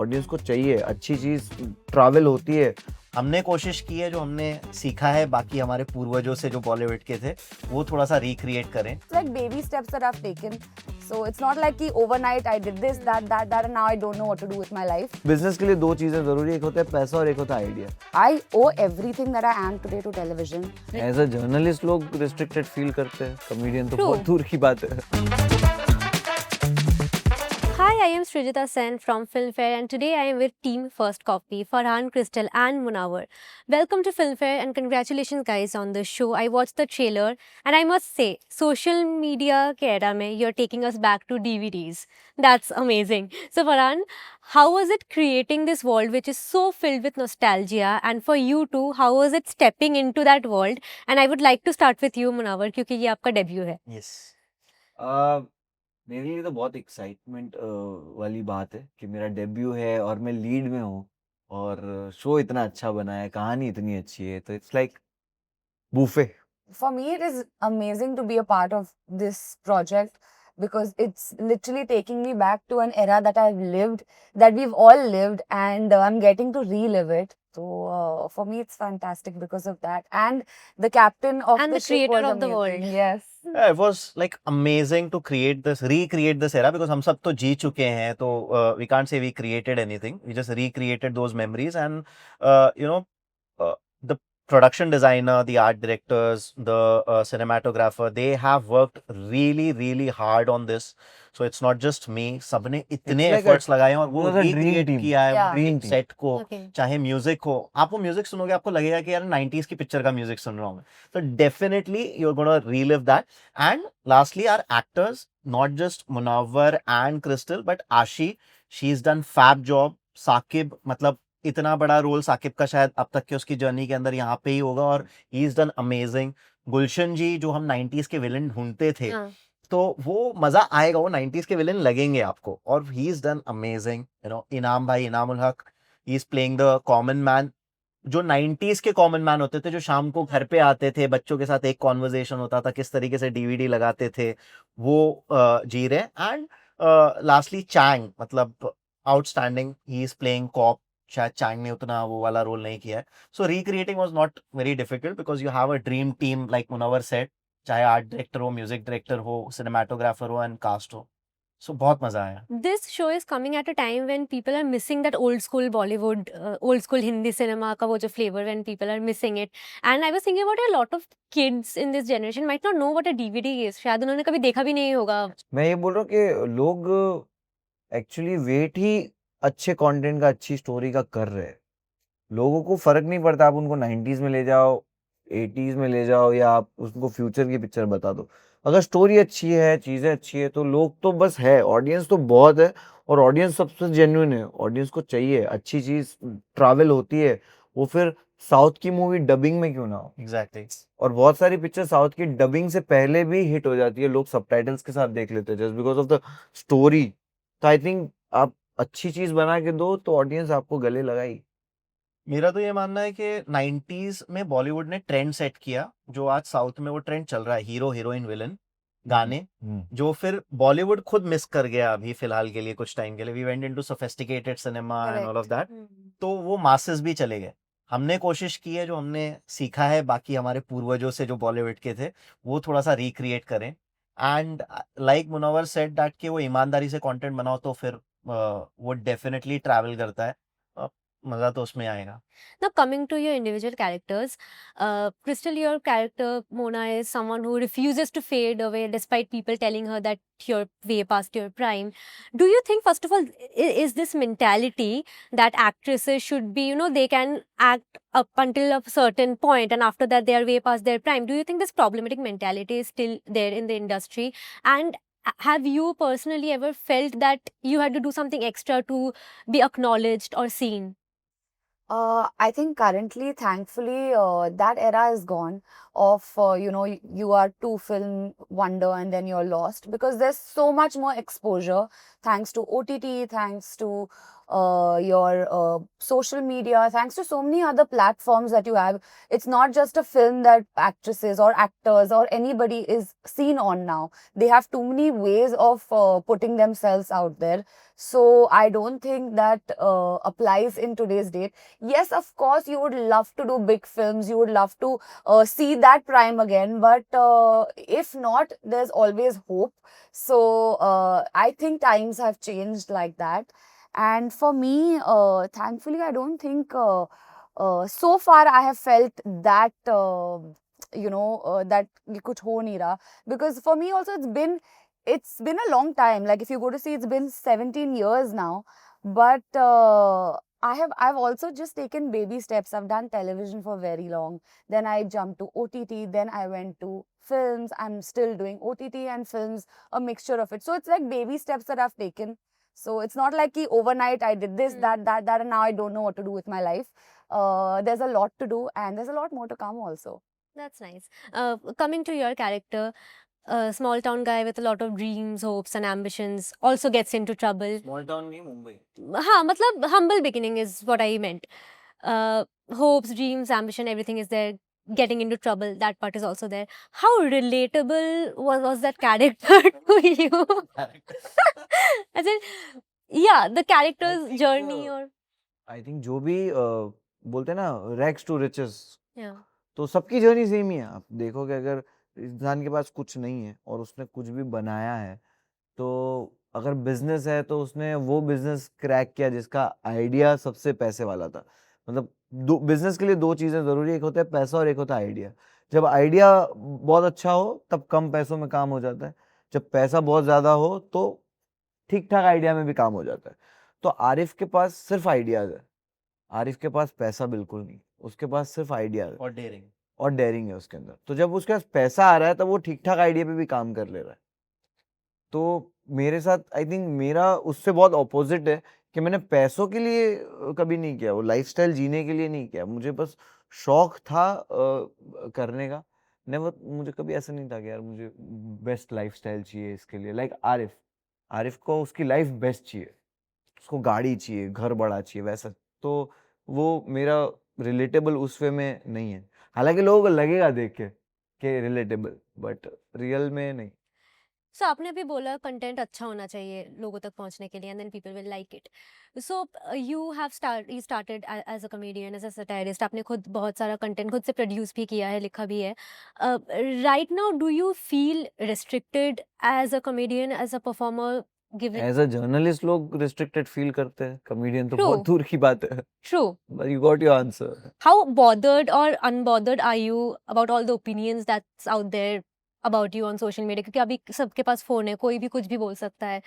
Audience को चाहिए अच्छी चीज, ट्रैवल होती है। हमने कोशिश की है, जो हमने सीखा है बाकी हमारे पूर्वजों से जो बॉलीवुड के थे, वो थोड़ा सा रिक्रिएट करें। It's like baby steps that I've taken. So it's not like कि overnight I did this, that and now I don't know what to do with my life. Business के लिए दो चीजें जरूरी है, एक होता है पैसा और एक होता है idea. I owe everything that I am today to television. As a journalist लोग रिस्ट्रिक्टेड फील करते हैं, कॉमेडियन तो बहुत दूर की बात है। Hi, I am Srijita Sen from Filmfare and today I am with Team First Copy, Farhan, Krystle and Munawar. Welcome to Filmfare and congratulations guys on the show. I watched the trailer and I must say, social media ke era mein you're taking us back to DVDs. That's amazing. So Farhan, how was it creating this world which is so filled with nostalgia, and for you too, how was it stepping into that world? And I would like to start with you Munawar क्योंकि ये आपका debut है. Yes. मेरे लिए तो बहुत excitement वाली बात है कि मेरा डेब्यू है और मैं लीड में हूँ और शो इतना अच्छा बना है, कहानी इतनी अच्छी है, तो it's like buffet. For me, it is amazing to be a part of this project because it's literally taking me back to an era that I've lived, that we've all lived, and I'm getting to relive it. So for me, it's fantastic because of that. And the captain of And the the ship creator was of the amazing. world. Yes. Yeah, it was like amazing to recreate this era, because हम सब तो जी चुके हैं, तो we can't say we created anything. We just recreated those memories, and the production designer, the art directors, the cinematographer, they have worked really, really hard on this. So it's not just me. सबने इतने It's like efforts लगाए हैं और वो it was a dream recreate team. किया है Yeah. Dream team. Set को। Okay. चाहे म्यूजिक हो, आप वो म्यूजिक सुनोगे आपको लगेगा कि यार 90s की पिक्चर का म्यूजिक सुन रहा हूँ मैं। So definitely you're gonna relive that. And lastly, our actors, not just Munawar and Krystle, but Ashi, she's done fab job. Saqib, मतलब इतना बड़ा रोल साकिब का शायद अब तक के उसकी जर्नी के अंदर यहाँ पे ही होगा, और ही इज डन अमेजिंग। गुलशन जी, जो हम 90s के विलन ढूंढते थे, तो वो मजा आएगा, वो 90s के विलन लगेंगे आपको, और ही इज डन अमेजिंग। इनाम भाई, इनाम उल हक, ही is playing the common man. जो 90s के कॉमन मैन होते थे, जो शाम को घर पे आते थे, बच्चों के साथ एक कॉन्वर्जेशन होता था, किस तरीके से डीवीडी लगाते थे, वो जी रहे। एंड लास्टली चैंग, मतलब outstanding, he is playing cop. शायद चैंग ने उतना वो वाला रोल नहीं किया है। So recreating was not very difficult because you have a dream team, like Munawar said, चाहे आर्ट डायरेक्टर हो, म्यूजिक डायरेक्टर हो, सिनेमाटोग्राफर हो एंड कास्ट हो। सो बहुत मजा आया। This show is coming at a time when people are missing that old school Bollywood, old school Hindi cinema का वो जो flavor, when people are missing it. And I was thinking about a lot of kids in this generation might not know what a DVD is. शायद उन्होंने कभी देखा भी नहीं होगा. मैं ये बोल रहा हूँ कि लोग एक्चुअली वेट ही अच्छे कंटेंट का, अच्छी स्टोरी का कर रहे हैं। लोगों को फर्क नहीं पड़ता, आप उनको 90s में ले जाओ, 80s में ले जाओ, या आप उनको फ्यूचर की पिक्चर बता दो, अगर स्टोरी अच्छी है, चीजें अच्छी है, तो लोग तो बस है, ऑडियंस तो बहुत है, और ऑडियंस सबसे जेन्युइन है। ऑडियंस को चाहिए अच्छी चीज, ट्रैवल होती है, वो फिर साउथ की मूवी डबिंग में क्यों ना हो। एग्जैक्टली। और बहुत सारी पिक्चर साउथ की डबिंग से पहले भी हिट हो जाती है, लोग सबटाइटल्स के साथ देख लेते हैं just because of the story. तो आई थिंक आप अच्छी चीज बना के दो तो ऑडियंस आपको गले लगाई। मेरा तो ये मानना है कि 90s में बॉलीवुड ने ट्रेंड सेट किया, जो आज साउथ में वो ट्रेंड चल रहा है, हीरो हीरोइन विलन गाने, जो फिर बॉलीवुड खुद मिस कर गया अभी फिलहाल के लिए, कुछ टाइम के लिए। We went into sophisticated cinema and all of that, तो वो मासेस भी चले गए। हमने कोशिश की है, जो हमने सीखा है बाकी हमारे पूर्वजों से जो बॉलीवुड के थे, वो थोड़ा सा रिक्रिएट करें। And like Munawar said that कि वो ईमानदारी से कंटेंट बनाओ तो फिर वो डेफिनेटली ट्रैवल करता है, मजा तो उसमें आएगा। Now coming to your individual characters, Krystle, your character Mona is someone who refuses to fade away despite people telling her that you're way past your prime. Do you think, first of all, is this mentality that actresses should be, they can act up until a certain point and after that they are way past their prime? Do you think this problematic mentality is still there in the industry? And have you personally ever felt that you had to do something extra to be acknowledged or seen? I think currently, thankfully, that era is gone of, you are two film wonder and then you're lost, because there's so much more exposure thanks to OTT, thanks to your social media, thanks to so many other platforms that you have. It's not just a film that actresses or actors or anybody is seen on now. They have too many ways of putting themselves out there. So I don't think that applies in today's date. Yes, of course, you would love to do big films. You would love to see that prime again. But if not, there's always hope. So I think times have changed like that. And for me, thankfully, I don't think so far I have felt that that ye kuch ho nahi raha. Because for me also it's been a long time. Like if you go to see, it's been 17 years now. But I've also just taken baby steps. I've done television for very long. Then I jumped to OTT. Then I went to films. I'm still doing OTT and films, a mixture of it. So it's like baby steps that I've taken. So it's not like overnight I did this, that, and now I don't know what to do with my life. There's a lot to do, and there's a lot more to come also. That's nice. Coming to your character, a small town guy with a lot of dreams, hopes, and ambitions also gets into trouble. Small town नहीं मुंबई. हाँ, मतलब humble beginning is what I meant. Hopes, dreams, ambition, everything is there. Getting into trouble, that part is also there. How relatable was that character to you? As in, yeah, the character's think, journey or I think जो भी बोलते हैं ना rags to riches, yeah. तो सबकी journey same ही है. आप देखोगे अगर इंसान के पास कुछ नहीं है और उसने कुछ भी बनाया है, तो अगर बिजनेस है तो उसने वो बिजनेस क्रैक किया जिसका आइडिया सबसे पैसे वाला था. मतलब बिजनेस के लिए दो चीजें जरूरी है, एक होता है पैसा और एक होता है आइडिया. जब आइडिया बहुत अच्छा हो तब कम पैसों में काम हो जाता है. जब पैसा बहुत ज्यादा हो तो ठीक ठाक आइडिया में भी काम हो जाता है. तो आरिफ के पास सिर्फ आइडियाज है. आरिफ के पास पैसा बिल्कुल नहीं, उसके पास सिर्फ आइडिया है और डेयरिंग है उसके अंदर. तो जब उसके पास पैसा आ रहा है तब वो ठीक ठाक आइडिया पे भी काम कर ले रहा है. तो मेरे साथ आई थिंक मेरा उससे बहुत ऑपोजिट है कि मैंने पैसों के लिए कभी नहीं किया, वो लाइफस्टाइल जीने के लिए नहीं किया. मुझे बस शौक था करने का. नेवर, मुझे कभी ऐसा नहीं था कि यार मुझे बेस्ट लाइफस्टाइल चाहिए इसके लिए. लाइक आरिफ को उसकी लाइफ बेस्ट चाहिए, उसको गाड़ी चाहिए, घर बड़ा चाहिए, वैसा. तो वो मेरा रिलेटेबल उस वे में नहीं है. हालांकि लोगों को लगेगा देख के कि रिलेटेबल, बट रियल में नहीं. So आपने अभी बोला कंटेंट अच्छा होना चाहिए लोगों तक पहुंचने के लिए and then people will like it. So you started as a comedian, as a satirist. आपने खुद बहुत सारा कंटेंट खुद से प्रोड्यूस भी किया है, लिखा भी है. Right now, do you feel restricted as a comedian, as a performer, given? As a journalist लोग रिस्ट्रिक्टेड फील करते हैं, कॉमेडियन तो True. बहुत दूर की बात है. True. You got your answer. How bothered or unbothered are you about all the opinions that's out there about you on social media? क्योंकि अभी सबके पास फोन है, कोई भी कुछ भी बोल सकता है.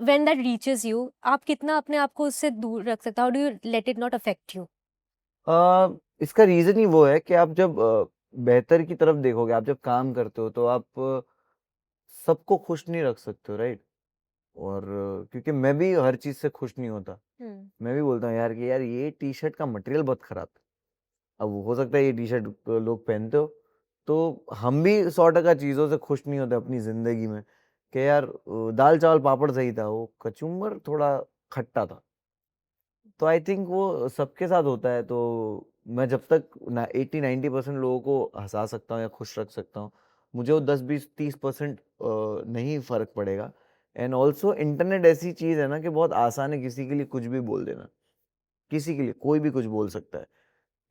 When that reaches you, आप कितना अपने आप को उससे दूर रख सकते हो? How do you let it not affect you? इसका रीजन ही वो है कि आप जब बेहतर की तरफ देखोगे, आप जब काम करते हो तो आप सबको खुश नहीं रख सकते हो, राइट. और क्योंकि मैं भी हर चीज से खुश नहीं होता. मैं भी बोलता हूँ यार कि यार ये टी शर्ट का मटेरियल बहुत खराब है. अब हो सकता है ये टी शर्ट लोग पहनते हो, तो हम भी 100% चीजों से खुश नहीं होते अपनी जिंदगी में. कि यार दाल चावल पापड़ सही था, वो कचुम्बर थोड़ा खट्टा था. तो आई थिंक वो सबके साथ होता है. तो मैं जब तक 80-90% लोगों को हंसा सकता हूँ या खुश रख सकता हूँ, मुझे वो 10-20-30% नहीं फर्क पड़ेगा. एंड ऑल्सो इंटरनेट ऐसी चीज है ना कि बहुत आसान है किसी के लिए कुछ भी बोल देना. किसी के लिए कोई भी कुछ बोल सकता है,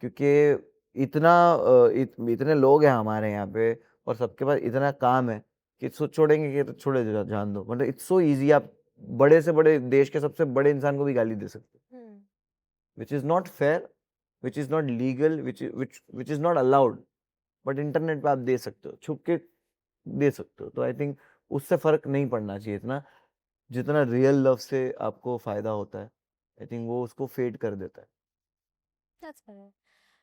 क्योंकि इतने लोग हैं हमारे यहाँ पे और सबके पास इतना काम है कि छोड़ेंगे कि तो छोड़े जान दो. मतलब इट्स सो इजी. आप बड़े से बड़े देश के सबसे बड़े इंसान को भी गाली दे सकते हो, which is not fair, which is not legal, which is not allowed. But internet पे आप दे सकते हो, छुप के दे सकते हो. तो आई थिंक उससे फर्क नहीं पड़ना चाहिए इतना, जितना रियल लव से आपको फायदा होता है. आई थिंक वो उसको फेड कर देता है. That's correct.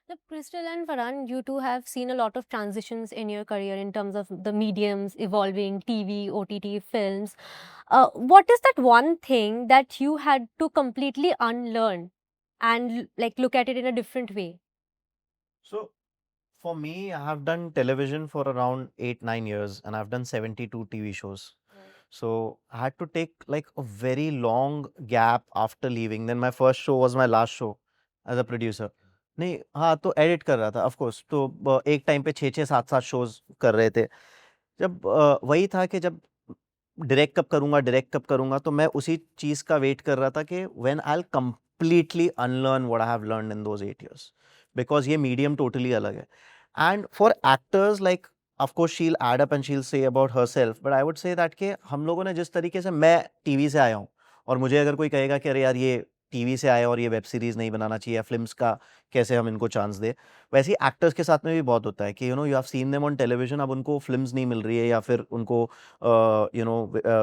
Now, Krystle and Farhan, you two have seen a lot of transitions in your career in terms of the mediums evolving, TV, OTT, films. What is that one thing that you had to completely unlearn and like look at it in a different way? So, for me, I have done television for around 8-9 years and I've done 72 TV shows. So I had to take like a very long gap after leaving. Then my first show was my last show as a producer. नहीं हाँ तो edit कर रहा था of course तो एक time पे 6-6 7-7 shows कर रहे थे जब वही था कि जब डायरेक्ट कब करूँगा तो मैं उसी चीज़ का वेट कर रहा था कि when I will completely unlearn what I have learned in those 8 years because ये मीडियम टोटली अलग है and for actors like of course she'll add up and she'll say about herself but I would say that कि हम लोगों ने जिस तरीके से मैं टीवी से आया हूँ और मुझे अगर कोई कहेगा कि अरे यार ये टीवी से आया और ये वेब सीरीज नहीं बनाना चाहिए या फिल्म्स का कैसे हम इनको चांस दे वैसे ही एक्टर्स के साथ में भी बहुत होता है कि you have seen them on television अब उनको फिल्म्स नहीं मिल रही है या फिर उनको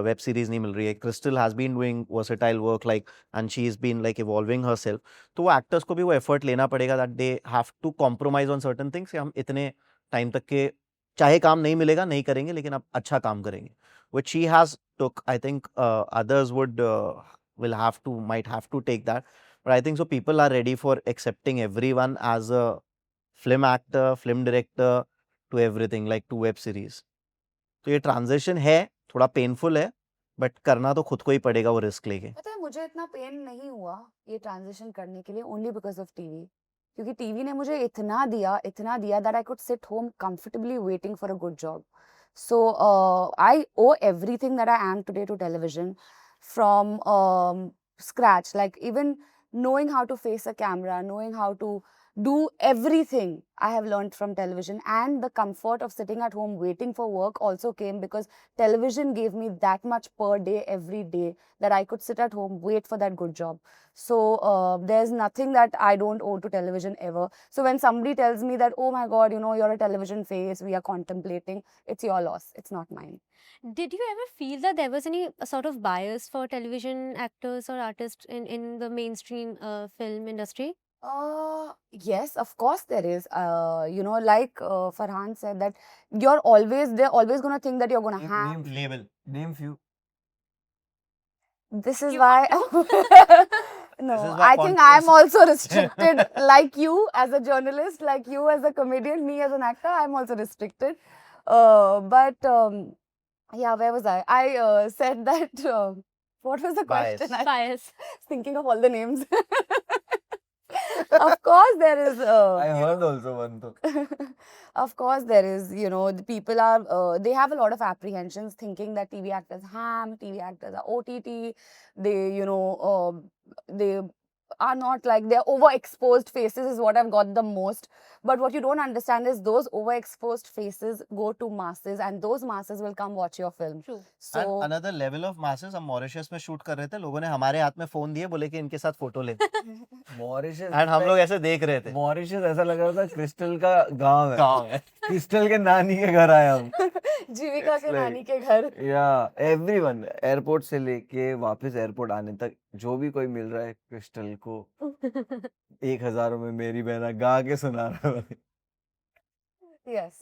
वेब सीरीज नहीं मिल रही है Crystal has been doing versatile work like and she is been like evolving herself तो वो एक्टर्स को भी वो एफर्ट लेना पड़ेगा that they have to compromise on certain things हम इतने टाइम तक के चाहे काम नहीं मिलेगा नहीं करेंगे लेकिन आप अच्छा काम करेंगे which she has took I think others would might have to take that but I think so people are ready for accepting everyone as a film actor film director to everything like to web series तो ये transition है थोड़ा painful है but करना तो खुद को ही पड़ेगा वो रिस्क लेके पता है मुझे इतना पेन नहीं हुआ ये ट्रांजिशन करने के लिए ओनली बिकॉज ऑफ टीवी क्योंकि टीवी ने मुझे इतना दिया that I could sit home comfortably waiting for a good job so I owe everything that I am today to television फ्रॉम scratch, like even knowing how to face a camera, knowing how to do everything I have learned from television, and the comfort of sitting at home waiting for work also came because television gave me that much per day every day that I could sit at home, wait for that good job. So there's nothing that I don't owe to television ever. So when somebody tells me that, oh my God, you're a television face, we are contemplating, it's your loss, it's not mine. Did you ever feel that there was any sort of bias for television actors or artists in the mainstream film industry? Yes, of course there is. Like Farhan said that they're always gonna think that you're gonna have. Name few This is You why. No, This is why I think I'm also restricted. Like you as a journalist, like you as a comedian, me as an actor, I'm also restricted. Yeah, where was I? I said that. What was the Bias. question? I Bias. was thinking of all the names. Of course, there is. I heard also one though. Of course, there is. The people are. They have a lot of apprehensions, thinking that TV actors TV actors are OTT. They, they are not like they're overexposed faces is what I've got the most. But what you don't understand is those overexposed faces go to masses, and those masses will come watch your film. True. So And another level of masses हम Mauritius में shoot कर रहे थे लोगों ने हमारे हाथ में फोन दिए बोले कि इनके साथ फोटो ले मॉरिशस एंड हम लोग ऐसे देख रहे थे मॉरिशस ऐसा लग रहा था क्रिस्टल का गांव है गाँव है क्रिस्टल के नानी के घर आए हम जीविका के It's like- नानी के घर. या एवरीवन एयरपोर्ट से लेके वापस एयरपोर्ट आने तक जो भी कोई मिल रहा है क्रिस्टल को 1000 में मेरी बहना गा के सुना रहा है Yes.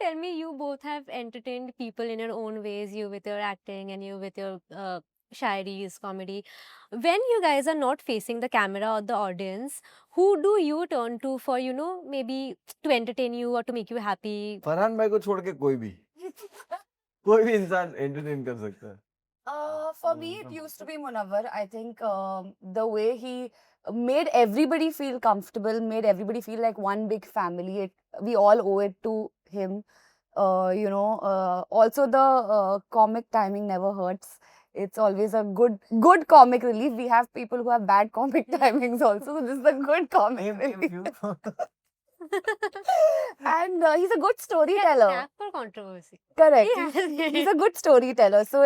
Tell me, you both have entertained people in your own ways, you with your acting and you with your shairis, comedy. When you guys are not facing the camera or the audience, who do you turn to for, maybe to entertain you or to make you happy? Farhan भाई को छोड़ के कोई भी इंसान entertain कर सकता है For me, it used to be Munawar. I think the way he made everybody feel comfortable, made everybody feel like one big family. We all owe it to him. Also the comic timing never hurts. It's always a good comic relief. We have people who have bad comic timings also. So this is a good comic relief. And he's a good storyteller. Knack for controversy. Correct. Yes. He's a good storyteller. So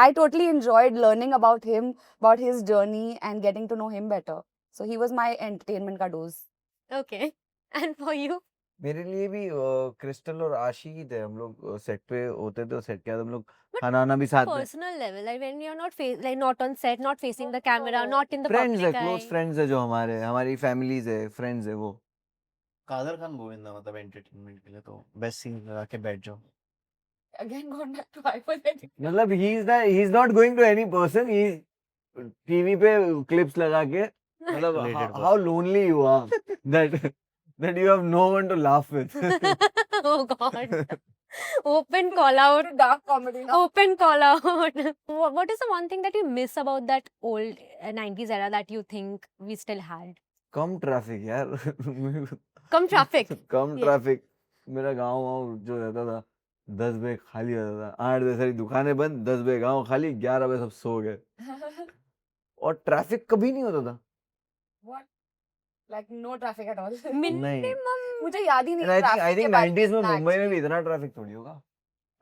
I totally enjoyed learning about him, about his journey, and getting to know him better. So he was my entertainment ka dose. Okay. And for you? मेरे लिए भी crystal और आशी ही थे हम लोग set पे होते थे सेट के बाद हम लोग खाना वाना भी साथ में Personal level, like when you're not on set, not facing the camera, not in the friends है public क्लोज eye. फ्रेंड्स है जो हमारी फैमिलीज है फ्रेंड्स है वो कादर खान गोविंदा मतलब एंटरटेनमेंट के लिए तो बेस्ट सीन लगा के बैठ जाओ Again, going back to hypothetical. मतलब he is not going to any person he is TV पे क्लिप्स लगा के मतलब Related how lonely you are that you have no one to laugh with Oh God. Open call out. Dark comedy now. Open call out. What is the one thing that you miss about that old 90s era that you think we still had? Come traffic यार Come traffic. कम Yeah. Traffic मेरा गांव वाँव जो रहता था 10 बजे खाली रहता था 8 बजे सारी दुकानें बंद 10 बजे गांव खाली 11 बजे सब सो गए और ट्रैफिक कभी नहीं होता था What? Like no traffic at all. Minimum. मुझे याद ही नहीं And I think traffic के 90s बारे में इतना मुंबई में actually. भी इतना ट्रैफिक थोड़ी होगा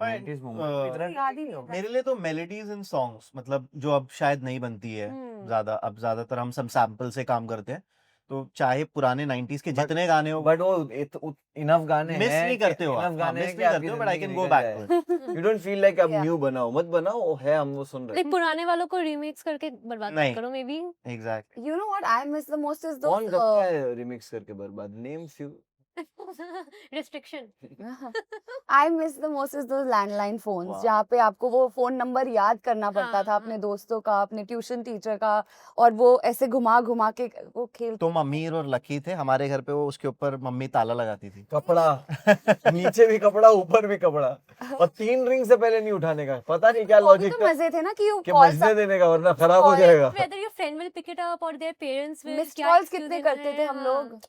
But, 90s मुंबई में इतना याद ही नहीं होगा. मेरे लिए तो मेलोडीज इन सॉन्ग्स मतलब जो अब शायद नहीं बनती है Hmm. ज्यादा, अब ज्यादातर हम सब सैंपल से काम करते हैं, तो चाहे पुराने 90s के But- जितने गाने हो बट वो इनफ गाने मिस हैं नहीं करते हो आप, इनफ गाने मिस हैं कि नहीं आपकी करते हो, बट आई जिंदगी कैन गो निकल बैक जाए to you don't feel like अब Yeah. न्यू बनाओ मत बनाओ वो है हम वो सुन रहे Like पुराने वालों को remix करके बर्बाद नहीं. करो maybe. Exactly. You know what I miss the most is कौन those. करता है रिमिक्स करके बर्बाद name few Restriction. I miss the most is those landline phones Wow. जहाँ पे आपको वो फोन नंबर याद करना पड़ता था अपने हाँ. दोस्तों का अपने ट्यूशन टीचर का और वो ऐसे घुमा घुमा के वो खेल तुम अमीर और लकी थे, हमारे घर पे वो उसके ऊपर मम्मी ताला लगाती थी. कपड़ा नीचे भी कपड़ा ऊपर भी कपड़ा और 3 रिंग से पहले नहीं उठाने का पता नहीं क्या वो भी लॉजिक तो था मजे थे ना कि कि कॉल बजने देने का वरना खराब हो call- जाएगा Whether your friend will pick it up or their parents will. Missed क्या कॉल्स excuse कितने देना करते थे है, हम हाँ. लोग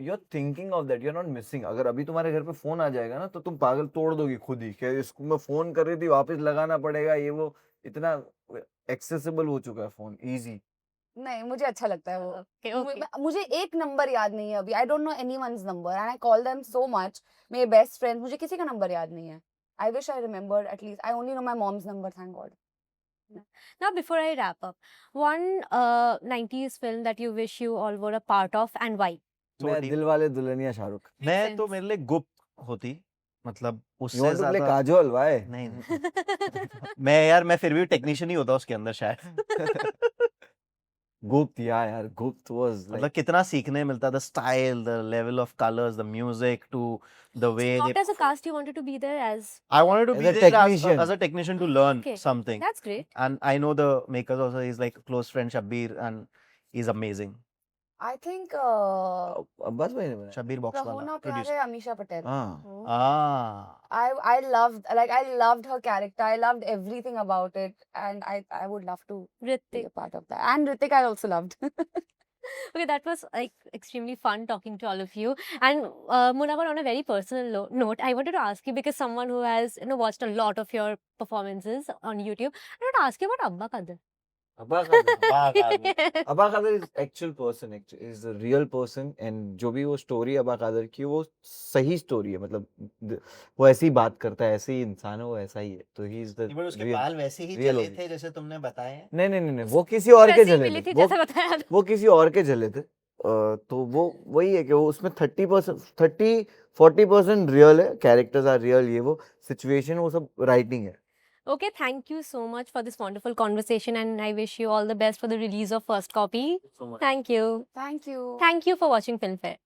you are thinking of that you are not missing अगर अभी तुम्हारे घर पे फोन आ जाएगा ना तो तुम पागल तोड़ दोगी खुद ही कि इसको मैं फोन कर रही थी वापस लगाना पड़ेगा ये वो इतना एक्सेसिबल हो चुका है फोन इजी नहीं मुझे अच्छा लगता है वो Okay, okay. मुझे एक नंबर याद नहीं है अभी I don't know anyone's number and I call them so much मेरे बेस्ट फ्रेंड मुझे किसी का नंबर याद नहीं है I wish I remembered at least I only know my mom's number thank God Now, before I wrap up, one 90s film that you wish you all were a part of and why? मैं छोटी. दिल वाले दुल्हनिया शाहरुख मैं तो sense. मेरे लिए गुप्त होती, मतलब यू उससे वांट टू प्ले ज्यादा काजोल व्हाई नहीं, नहीं. मैं यार मैं फिर भी टेक्नीशियन ही होता उसके अंदर शायद. गुप्त यार गुप्त वाज मतलब कितना सीखने मिलता, the style, the level of colours, the music to the way Not they as a cast, you wanted to be there as. I wanted to As be a there technician. as a technician to learn Okay. something. That's great. And I know the makers also. He's like close friend Shabbir, and he's amazing. I think Abbas भाई ने बनाया Shabbir Box होना wala प्यार producer. है अमीषा पटेल हाँ Oh. Ah, I loved her character. I loved everything about it, and I would love to be Ritik. a part of that. And Ritik I also loved. Okay, that was like extremely fun talking to all of you. And Munawar, on a very personal note, I wanted to ask you because someone who has watched a lot of your performances on YouTube, I wanted to ask you about Abba Kadir. Abba Khadar Abba Kadir. Abba Khadar is actual person is a real person and जो भी वो story अब्बा खादर की वो सही story है मतलब वो ऐसे ही बात करता है ऐसे ही इंसान है वो ऐसा ही है तो ही इज द नहीं, but उसके बाल वैसे ही real जले OG. थे जैसे तुमने बताए हैं. नहीं वो किसी और के वैसे ही जले मिली थे थी जैसा बताया था। वो किसी और के जले थे तो वो वही है कि वो उसमें 30-40% रियल है कैरेक्टर्स आर रियल ये वो सिचुएशन वो सब राइटिंग है Okay, thank you so much for this wonderful conversation, and I wish you all the best for the release of first copy. so much Thank you. Thank you. Thank you for watching Filmfare.